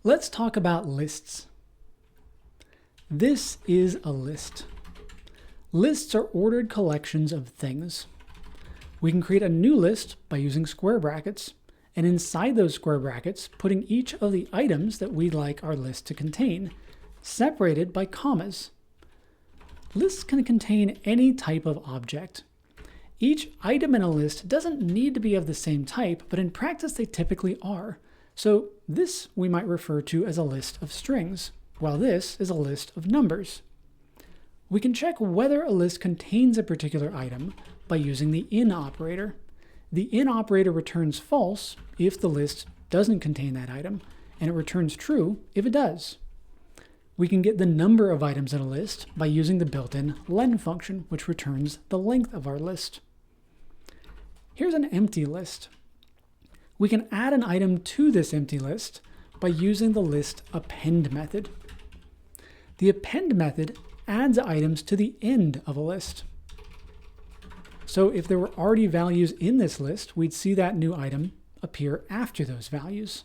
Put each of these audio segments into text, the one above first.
Let's talk about lists. This is a list. Lists are ordered collections of things. We can create a new list by using square brackets, and inside those square brackets, putting each of the items that we'd like our list to contain, separated by commas. Lists can contain any type of object. Each item in a list doesn't need to be of the same type, but in practice they typically are. So this we might refer to as a list of strings, while this is a list of numbers. We can check whether a list contains a particular item by using the in operator. The in operator returns false if the list doesn't contain that item, and it returns true if it does. We can get the number of items in a list by using the built-in len function, which returns the length of our list. Here's an empty list. We can add an item to this empty list by using the list append method. The append method adds items to the end of a list. So if there were already values in this list, we'd see that new item appear after those values.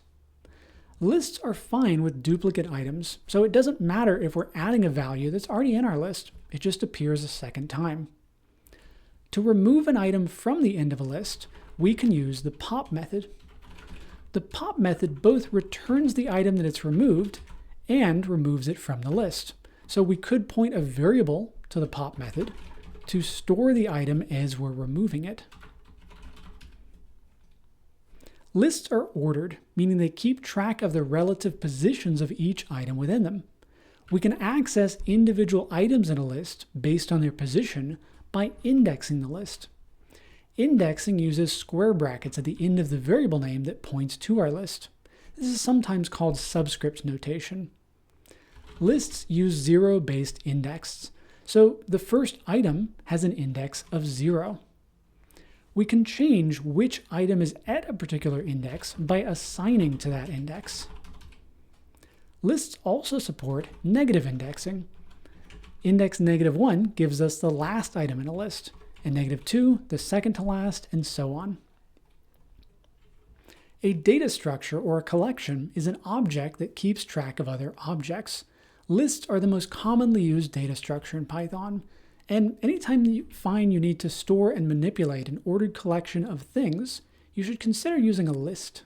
Lists are fine with duplicate items, so it doesn't matter if we're adding a value that's already in our list, it just appears a second time. To remove an item from the end of a list, we can use the pop method. The pop method both returns the item that it's removed and removes it from the list. So we could point a variable to the pop method to store the item as we're removing it. Lists are ordered, meaning they keep track of the relative positions of each item within them. We can access individual items in a list based on their position by indexing the list. Indexing uses square brackets at the end of the variable name that points to our list. This is sometimes called subscript notation. Lists use zero-based index, so the first item has an index of 0. We can change which item is at a particular index by assigning to that index. Lists also support negative indexing. Index -1 gives us the last item in a list, and -2 the second to last, and so on. A data structure or a collection is an object that keeps track of other objects. Lists are the most commonly used data structure in Python, and anytime you find you need to store and manipulate an ordered collection of things, you should consider using a list.